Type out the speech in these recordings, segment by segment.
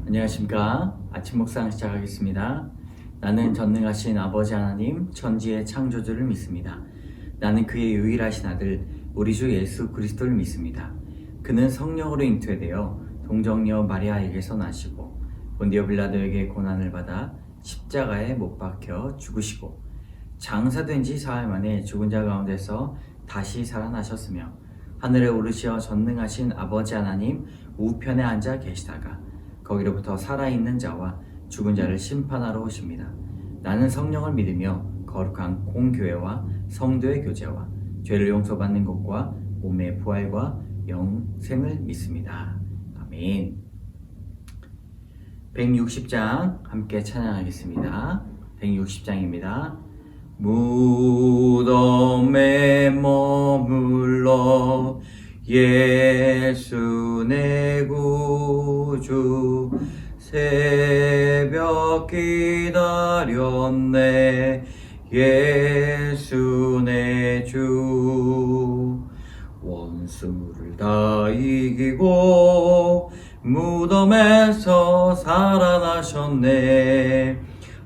안녕하십니까. 아침 묵상 시작하겠습니다. 나는 전능하신 아버지 하나님 천지의 창조주를 믿습니다. 나는 그의 유일하신 아들 우리 주 예수 그리스도를 믿습니다. 그는 성령으로 잉태되어 동정녀 마리아에게서 나시고 본디오 빌라도에게 고난을 받아 십자가에 못 박혀 죽으시고 장사된 지 사흘 만에 죽은 자 가운데서 다시 살아나셨으며 하늘에 오르시어 전능하신 아버지 하나님 우편에 앉아 계시다가 거기로부터 살아있는 자와 죽은 자를 심판하러 오십니다. 나는 성령을 믿으며 거룩한 공교회와 성도의 교제와 죄를 용서받는 것과 몸의 부활과 영생을 믿습니다. 아멘. 160장 함께 찬양하겠습니다. 160장입니다. 무덤에 머물러 예수 내 구주 새벽 기다렸네 예수 내 주 원수를 다 이기고 무덤에서 살아나셨네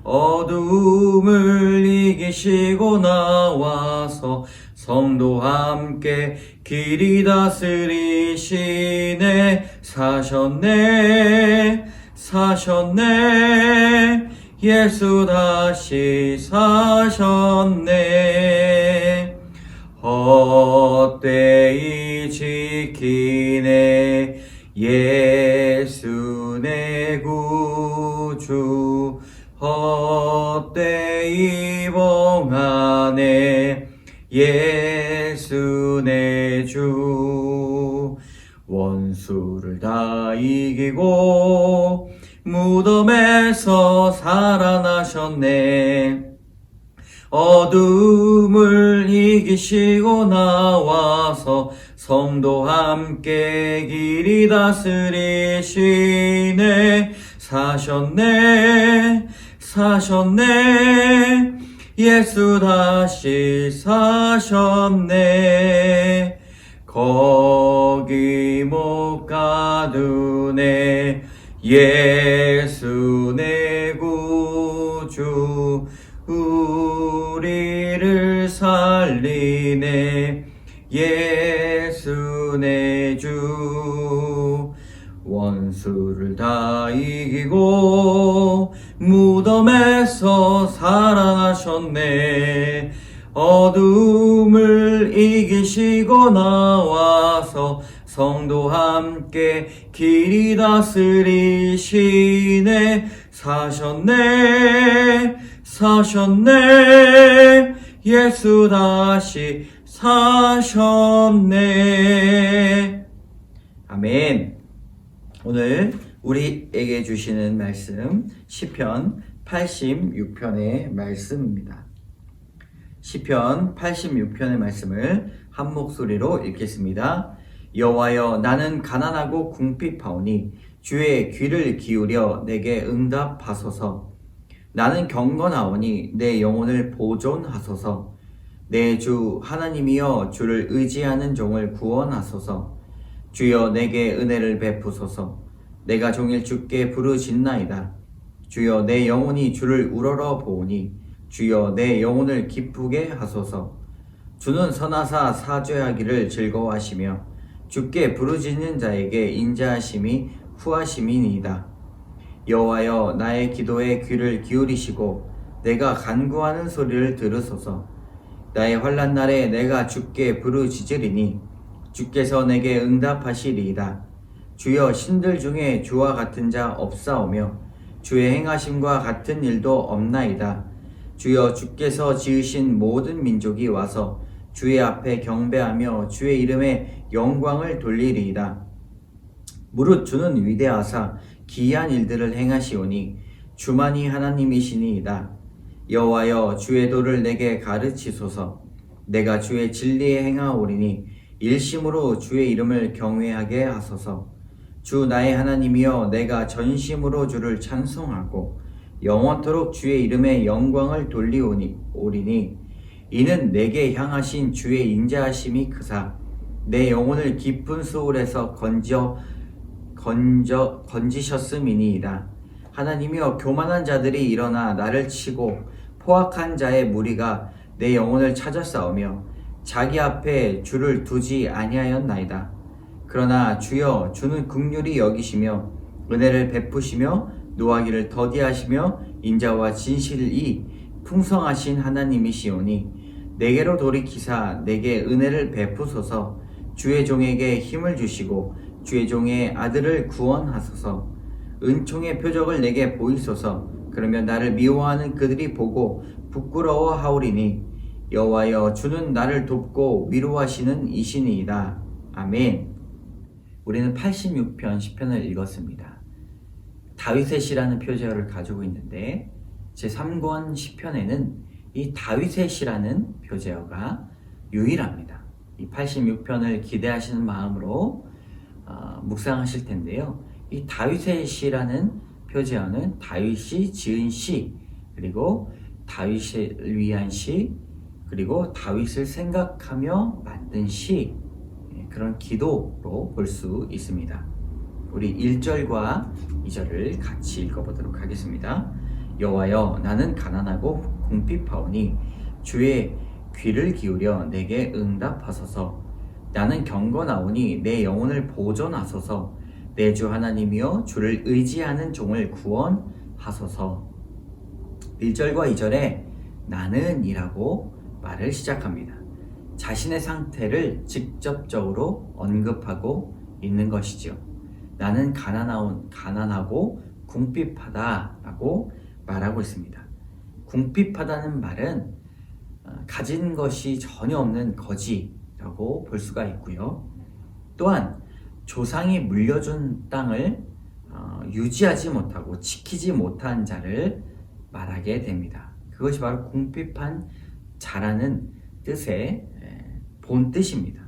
어둠을 이기시고 나와서 성도와 함께 길이 다스리시네 사셨네 예수 다시 사셨네 헛되이 지키네 예수 내 구주 헛되이 봉하네 예수 내 주 원수를 다 이기고 무덤에서 살아나셨네 어둠을 이기시고 나와서 성도와 함께 길이 다스리시네 사셨네 예수 다시 사셨네 거기 못 가두네 예수 내 구주 우리를 살리네 예수 내 주 원수를 다 이기고 무덤에서 살아나셨네 어둠을 이기시고 나와서 성도와 함께 길이 다스리시네 사셨네 예수 다시 사셨네 아멘. 오늘 우리에게 주시는 말씀 시편 86편의 말씀입니다. 시편 86편의 말씀을 한 목소리로 읽겠습니다. 여호와여 나는 가난하고 궁핍하오니 주의 귀를 기울여 내게 응답하소서. 나는 경건하오니 내 영혼을 보존하소서. 내 주 하나님이여 주를 의지하는 종을 구원하소서. 주여 내게 은혜를 베푸소서. 내가 종일 주께 부르짖나이다. 주여 내 영혼이 주를 우러러 보오니 주여 내 영혼을 기쁘게 하소서. 주는 선하사 사죄하기를 즐거워하시며 주께 부르짖는 자에게 인자하심이 후하심이니이다. 여호와여 나의 기도에 귀를 기울이시고 내가 간구하는 소리를 들으소서. 나의 환난 날에 내가 주께 부르짖으리니 주께서 내게 응답하시리이다. 주여 신들 중에 주와 같은 자 없사오며 주의 행하심과 같은 일도 없나이다. 주여 주께서 지으신 모든 민족이 와서 주의 앞에 경배하며 주의 이름에 영광을 돌리리이다. 무릇 주는 위대하사 기이한 일들을 행하시오니 주만이 하나님이시니이다. 여호와여 주의 도를 내게 가르치소서. 내가 주의 진리에 행하오리니 일심으로 주의 이름을 경외하게 하소서. 주 나의 하나님이여 내가 전심으로 주를 찬송하고 영원토록 주의 이름에 영광을 돌리오리니 이는 내게 향하신 주의 인자하심이 크사 내 영혼을 깊은 수울에서 건지셨음이니이다. 하나님이여, 교만한 자들이 일어나 나를 치고 포악한 자의 무리가 내 영혼을 찾아 싸우며 자기 앞에 주를 두지 아니하였나이다. 그러나 주여, 주는 긍휼히 여기시며 은혜를 베푸시며 노하기를 더디하시며 인자와 진실이 풍성하신 하나님이시오니 내게로 돌이키사 내게 은혜를 베푸소서. 주의 종에게 힘을 주시고 주의 종의 아들을 구원하소서. 은총의 표적을 내게 보이소서. 그러면 나를 미워하는 그들이 보고 부끄러워하오리니 여호와여, 주는 나를 돕고 위로하시는 이시니이다. 아멘. 우리는 86편 시편을 읽었습니다. 다윗의 시라는 표제어를 가지고 있는데 제3권 시편에는 이 다윗의 시라는 표제어가 유일합니다. 이 86편을 기대하시는 마음으로 묵상하실 텐데요. 이 다윗의 시라는 표제어는 다윗이 지은 시, 그리고 다윗을 위한 시, 그리고 다윗을 생각하며 만든 시, 그런 기도로 볼 수 있습니다. 우리 1절과 2절을 같이 읽어보도록 하겠습니다. 여호와여, 나는 가난하고 궁핍하오니 주의 귀를 기울여 내게 응답하소서. 나는 경건하오니 내 영혼을 보존하소서. 내 주 하나님이여, 주를 의지하는 종을 구원하소서. 1절과 2절에 나는 이라고 말을 시작합니다. 자신의 상태를 직접적으로 언급하고 있는 것이죠. 나는 가난하고 궁핍하다라고 말하고 있습니다. 궁핍하다는 말은 가진 것이 전혀 없는 거지라고 볼 수가 있고요. 또한 조상이 물려준 땅을 유지하지 못하고 지키지 못한 자를 말하게 됩니다. 그것이 바로 궁핍한 자라는 뜻의 본 뜻입니다.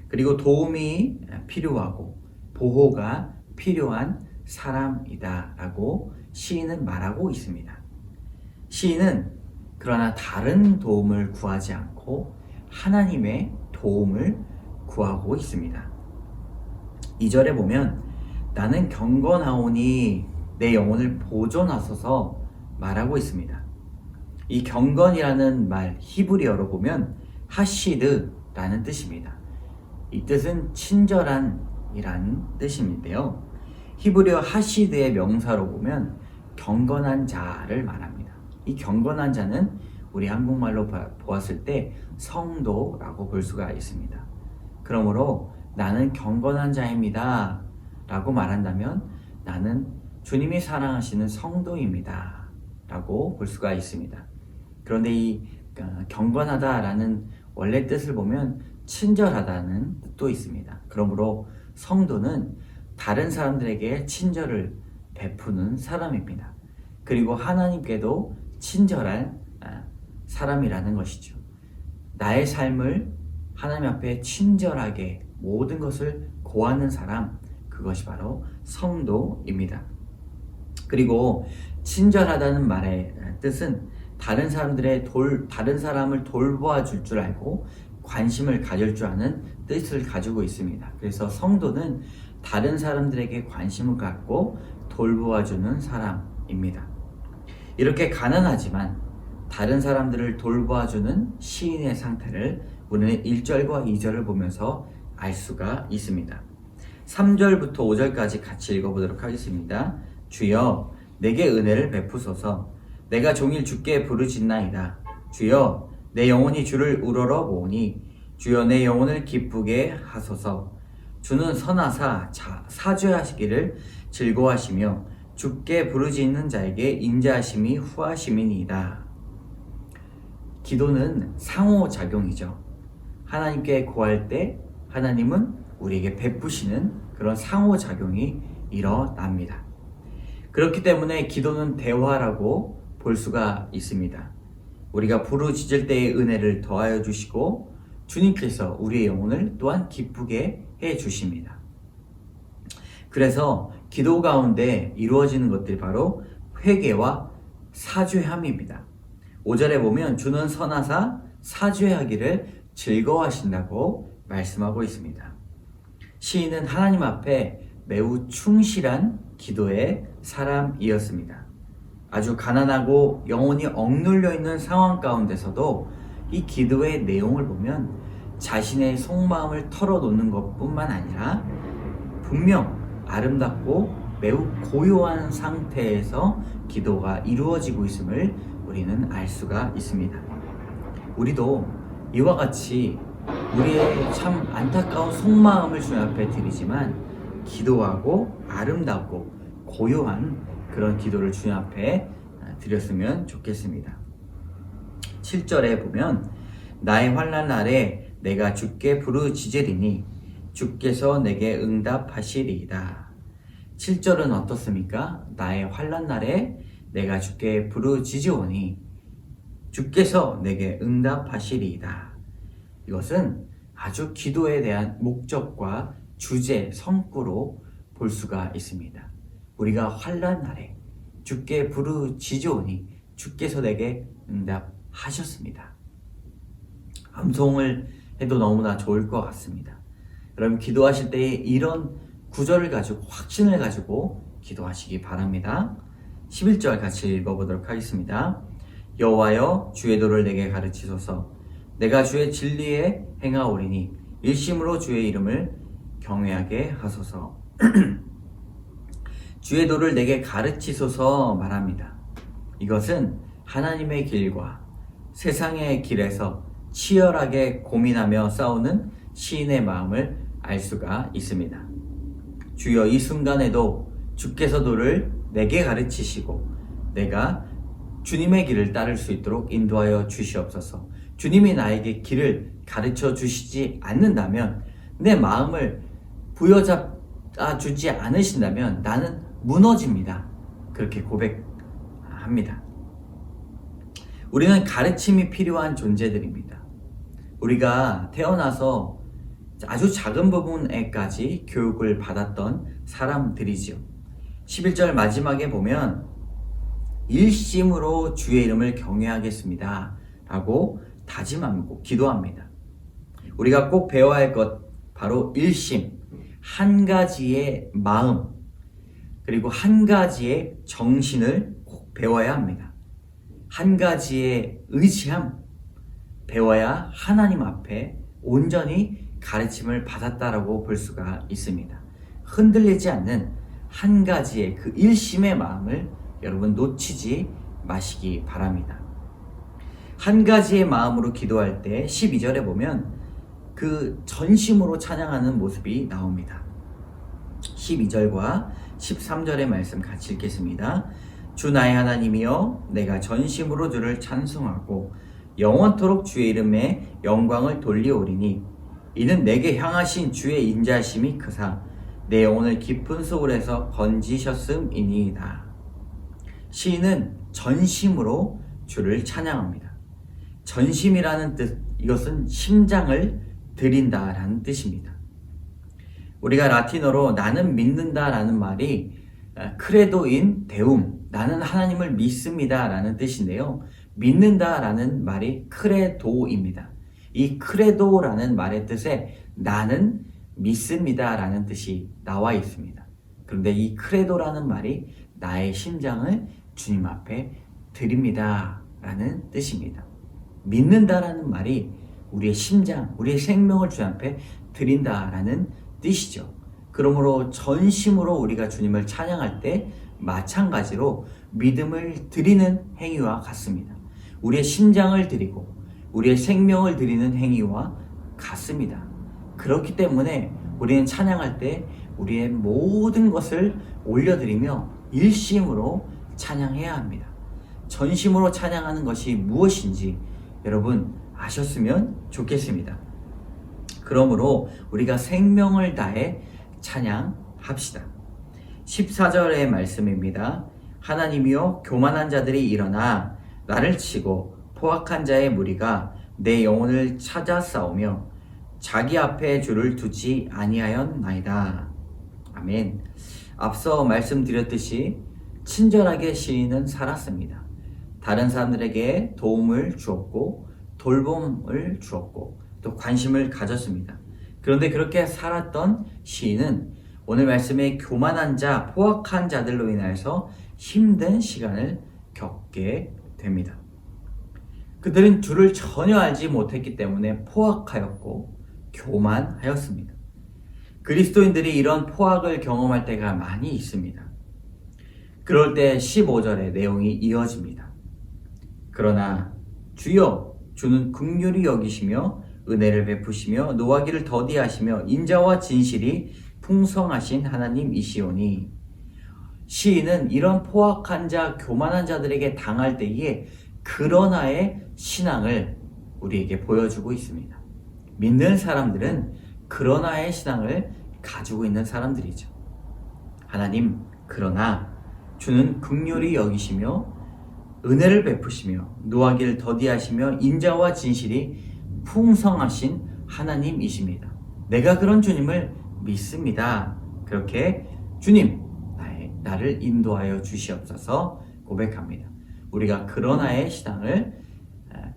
그리고 도움이 필요하고 보호가 필요한 사람이다 라고 시인은 말하고 있습니다. 시인은 그러나 다른 도움을 구하지 않고 하나님의 도움을 구하고 있습니다. 2절에 보면 나는 경건하오니 내 영혼을 보존하소서 말하고 있습니다. 이 경건이라는 말 히브리어로 보면 하시드라는 뜻입니다. 이 뜻은 친절한 이란 뜻인데요. 히브리어 하시드의 명사로 보면 경건한 자를 말합니다. 이 경건한 자는 우리 한국말로 보았을 때 성도라고 볼 수가 있습니다. 그러므로 나는 경건한 자입니다 라고 말한다면 나는 주님이 사랑하시는 성도입니다 라고 볼 수가 있습니다. 그런데 이 경건하다라는 원래 뜻을 보면 친절하다는 뜻도 있습니다. 그러므로 성도는 다른 사람들에게 친절을 베푸는 사람입니다. 그리고 하나님께도 친절한 사람이라는 것이죠. 나의 삶을 하나님 앞에 친절하게 모든 것을 고하는 사람, 그것이 바로 성도입니다. 그리고 친절하다는 말의 뜻은 다른 사람을 돌보아 줄 줄 알고 관심을 가질 줄 아는 뜻을 가지고 있습니다. 그래서 성도는 다른 사람들에게 관심을 갖고 돌보아 주는 사람입니다. 이렇게 가난하지만 다른 사람들을 돌보아 주는 시인의 상태를 우리는 1절과 2절을 보면서 알 수가 있습니다. 3절부터 5절까지 같이 읽어보도록 하겠습니다. 주여, 내게 은혜를 베푸소서. 내가 종일 주께 부르짖나이다. 주여, 내 영혼이 주를 우러러 보오니 주여, 내 영혼을 기쁘게 하소서. 주는 선하사 사죄하시기를 즐거워하시며 주께 부르짖는 자에게 인자하심이 후하심이니이다. 기도는 상호작용이죠. 하나님께 구할 때 하나님은 우리에게 베푸시는 그런 상호작용이 일어납니다. 그렇기 때문에 기도는 대화라고 볼 수가 있습니다. 우리가 부르짖을 때의 은혜를 더하여 주시고 주님께서 우리의 영혼을 또한 기쁘게 해 주십니다. 그래서 기도 가운데 이루어지는 것들이 바로 회개와 사죄함입니다. 5절에 보면 주는 선하사 사죄하기를 즐거워하신다고 말씀하고 있습니다. 시인은 하나님 앞에 매우 충실한 기도의 사람이었습니다. 아주 가난하고 영혼이 억눌려 있는 상황 가운데서도 이 기도의 내용을 보면 자신의 속마음을 털어놓는 것뿐만 아니라 분명 아름답고 매우 고요한 상태에서 기도가 이루어지고 있음을 우리는 알 수가 있습니다. 우리도 이와 같이 우리의 참 안타까운 속마음을 주님 앞에 드리지만 기도하고 아름답고 고요한 그런 기도를 주님 앞에 드렸으면 좋겠습니다. 7절에 보면 나의 환난 날에 내가 주께 부르짖으리니 주께서 내게 응답하시리이다. 7절은 어떻습니까? 나의 환난 날에 내가 주께 부르짖으오니 주께서 내게 응답하시리이다. 이것은 아주 기도에 대한 목적과 주제, 성구로 볼 수가 있습니다. 우리가 환난 날에 주께 부르짖으오니 주께서 내게 응답하셨습니다. 암송을 해도 너무나 좋을 것 같습니다. 여러분 기도하실 때 이런 구절을 가지고 확신을 가지고 기도하시기 바랍니다. 11절 같이 읽어보도록 하겠습니다. 여호와여 주의 도를 내게 가르치소서. 내가 주의 진리에 행하오리니 일심으로 주의 이름을 경외하게 하소서. 주의 도를 내게 가르치소서 말합니다. 이것은 하나님의 길과 세상의 길에서 치열하게 고민하며 싸우는 시인의 마음을 알 수가 있습니다. 주여 이 순간에도 주께서 도를 내게 가르치시고 내가 주님의 길을 따를 수 있도록 인도하여 주시옵소서. 주님이 나에게 길을 가르쳐 주시지 않는다면, 내 마음을 부여잡아 주지 않으신다면 나는 무너집니다. 그렇게 고백합니다. 우리는 가르침이 필요한 존재들입니다. 우리가 태어나서 아주 작은 부분에까지 교육을 받았던 사람들이지요. 11절 마지막에 보면 일심으로 주의 이름을 경외하겠습니다 라고 다짐하고 기도합니다. 우리가 꼭 배워야 할 것 바로 일심, 한 가지의 마음, 그리고 한 가지의 정신을 꼭 배워야 합니다. 한 가지의 의지함 배워야 하나님 앞에 온전히 가르침을 받았다라고 볼 수가 있습니다. 흔들리지 않는 한 가지의 그 일심의 마음을 여러분 놓치지 마시기 바랍니다. 한 가지의 마음으로 기도할 때 12절에 보면 그 전심으로 찬양하는 모습이 나옵니다. 12절과 13절의 말씀 같이 읽겠습니다. 주 나의 하나님이여 내가 전심으로 주를 찬송하고 영원토록 주의 이름에 영광을 돌리오리니 이는 내게 향하신 주의 인자심이 크사 내 영혼을 깊은 소울에서 건지셨음이니이다. 시인은 전심으로 주를 찬양합니다. 전심이라는 뜻, 이것은 심장을 드린다라는 뜻입니다. 우리가 라틴어로 나는 믿는다라는 말이 크레도인 데움, 나는 하나님을 믿습니다 라는 뜻인데요. 믿는다라는 말이 크레도입니다. 이 크레도라는 말의 뜻에 나는 믿습니다 라는 뜻이 나와 있습니다. 그런데 이 크레도라는 말이 나의 심장을 주님 앞에 드립니다 라는 뜻입니다. 믿는다라는 말이 우리의 심장, 우리의 생명을 주님 앞에 드린다라는 뜻이죠. 그러므로 전심으로 우리가 주님을 찬양할 때 마찬가지로 믿음을 드리는 행위와 같습니다. 우리의 심장을 드리고 우리의 생명을 드리는 행위와 같습니다. 그렇기 때문에 우리는 찬양할 때 우리의 모든 것을 올려드리며 일심으로 찬양해야 합니다. 전심으로 찬양하는 것이 무엇인지 여러분 아셨으면 좋겠습니다. 그러므로 우리가 생명을 다해 찬양합시다. 14절의 말씀입니다. 하나님이여 교만한 자들이 일어나 나를 치고 포악한 자의 무리가 내 영혼을 찾아 싸우며 자기 앞에 주를 두지 아니하였나이다. 아멘. 앞서 말씀드렸듯이 친절하게 시인은 살았습니다. 다른 사람들에게 도움을 주었고 돌봄을 주었고 또 관심을 가졌습니다. 그런데 그렇게 살았던 시인은 오늘 말씀에 교만한 자, 포악한 자들로 인하여서 힘든 시간을 겪게 됩니다. 그들은 주를 전혀 알지 못했기 때문에 포악하였고 교만하였습니다. 그리스도인들이 이런 포악을 경험할 때가 많이 있습니다. 그럴 때 15절의 내용이 이어집니다. 그러나 주여, 주는 긍휼히 여기시며 은혜를 베푸시며 노하기를 더디하시며 인자와 진실이 풍성하신 하나님이시오니. 시인은 이런 포악한 자, 교만한 자들에게 당할 때에 그러나의 신앙을 우리에게 보여주고 있습니다. 믿는 사람들은 그러나의 신앙을 가지고 있는 사람들이죠. 하나님, 그러나 주는 긍휼히 여기시며 은혜를 베푸시며 노하기를 더디하시며 인자와 진실이 풍성하신 하나님이십니다. 내가 그런 주님을 믿습니다. 그렇게 주님, 나를 인도하여 주시옵소서 고백합니다. 우리가 그러나의 신앙을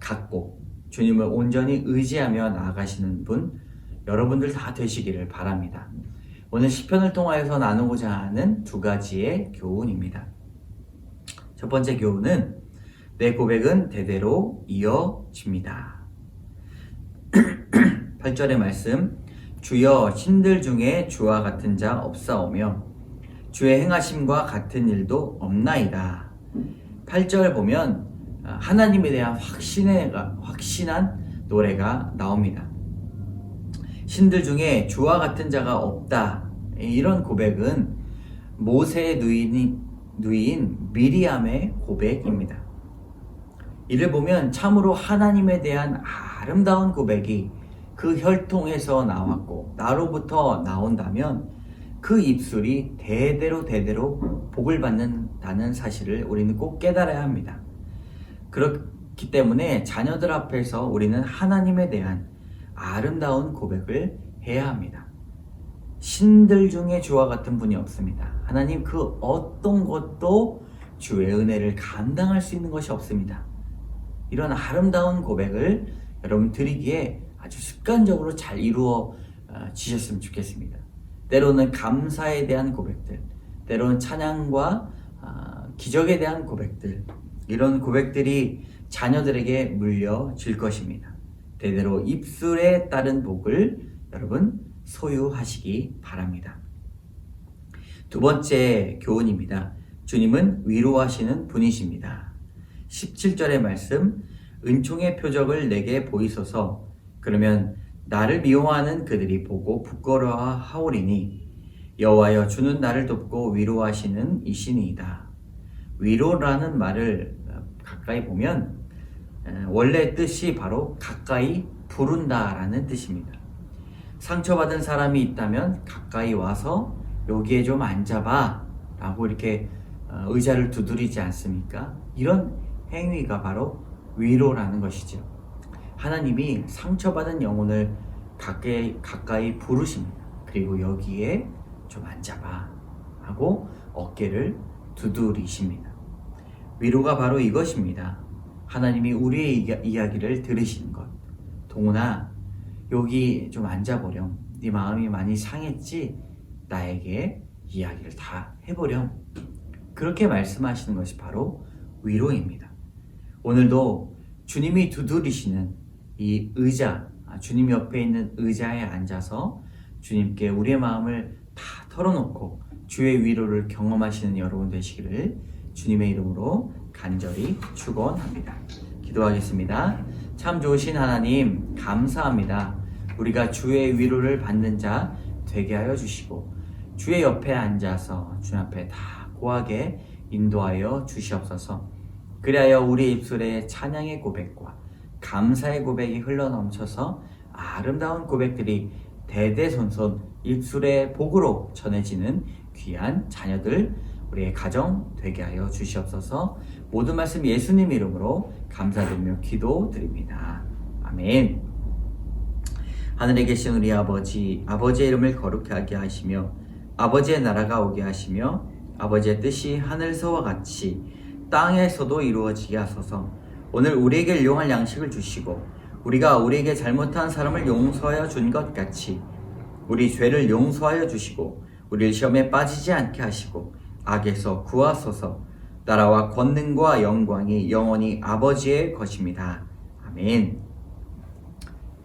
갖고 주님을 온전히 의지하며 나아가시는 분, 여러분들 다 되시기를 바랍니다. 오늘 시편을 통하여서 나누고자 하는 두 가지의 교훈입니다. 첫 번째 교훈은 내 고백은 대대로 이어집니다. 8절의 말씀, 주여 신들 중에 주와 같은 자 없사오며 주의 행하심과 같은 일도 없나이다. 8절 보면 하나님에 대한 확신한 노래가 나옵니다. 신들 중에 주와 같은 자가 없다. 이런 고백은 모세의 누이인 미리암의 고백입니다. 이를 보면 참으로 하나님에 대한 아름다운 고백이 그 혈통에서 나왔고 나로부터 나온다면 그 입술이 대대로 복을 받는다는 사실을 우리는 꼭 깨달아야 합니다. 그렇기 때문에 자녀들 앞에서 우리는 하나님에 대한 아름다운 고백을 해야 합니다. 신들 중에 주와 같은 분이 없습니다. 하나님 그 어떤 것도 주의 은혜를 감당할 수 있는 것이 없습니다. 이런 아름다운 고백을 여러분 드리기에 아주 습관적으로 잘 이루어지셨으면 좋겠습니다. 때로는 감사에 대한 고백들, 때로는 찬양과 기적에 대한 고백들, 이런 고백들이 자녀들에게 물려질 것입니다. 대대로 입술에 따른 복을 여러분 소유하시기 바랍니다. 두 번째 교훈입니다. 주님은 위로하시는 분이십니다. 17절의 말씀, 은총의 표적을 내게 보이소서. 그러면 나를 미워하는 그들이 보고 부끄러워하오리니 여호와여, 주는 나를 돕고 위로하시는 이시니이다. 위로라는 말을 가까이 보면 원래 뜻이 바로 가까이 부른다라는 뜻입니다. 상처받은 사람이 있다면 가까이 와서 여기에 좀 앉아봐 라고 이렇게 의자를 두드리지 않습니까? 이런 행위가 바로 위로라는 것이죠. 하나님이 상처받은 영혼을 가까이 부르십니다. 그리고 여기에 좀 앉아봐 하고 어깨를 두드리십니다. 위로가 바로 이것입니다. 하나님이 우리의 이야기를 들으시는 것. 동훈아, 여기 좀 앉아보렴. 네 마음이 많이 상했지? 나에게 이야기를 다 해보렴. 그렇게 말씀하시는 것이 바로 위로입니다. 오늘도 주님이 두드리시는 이 의자, 주님 옆에 있는 의자에 앉아서 주님께 우리의 마음을 다 털어놓고 주의 위로를 경험하시는 여러분 되시기를 주님의 이름으로 간절히 축원합니다. 기도하겠습니다. 참 좋으신 하나님, 감사합니다. 우리가 주의 위로를 받는 자 되게 하여 주시고 주의 옆에 앉아서 주님 앞에 다 고하게 인도하여 주시옵소서. 그리하여 우리 입술에 찬양의 고백과 감사의 고백이 흘러넘쳐서 아름다운 고백들이 대대손손 입술의 복으로 전해지는 귀한 자녀들, 우리의 가정 되게 하여 주시옵소서. 모든 말씀 예수님 이름으로 감사드리며 기도드립니다. 아멘. 하늘에 계신 우리 아버지, 아버지의 이름을 거룩하게 하시며 아버지의 나라가 오게 하시며 아버지의 뜻이 하늘서와 같이 땅에서도 이루어지게 하소서. 오늘 우리에게 일용할 양식을 주시고 우리가 우리에게 잘못한 사람을 용서하여 준 것 같이 우리 죄를 용서하여 주시고 우리를 시험에 빠지지 않게 하시고 악에서 구하소서. 나라와 권능과 영광이 영원히 아버지의 것입니다. 아멘.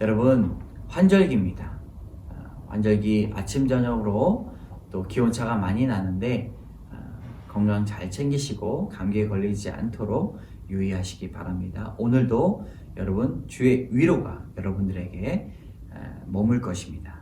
여러분, 환절기입니다. 환절기 아침 저녁으로 또 기온차가 많이 나는데 건강 잘 챙기시고 감기에 걸리지 않도록 유의하시기 바랍니다. 오늘도 여러분 주의 위로가 여러분들에게 머물 것입니다.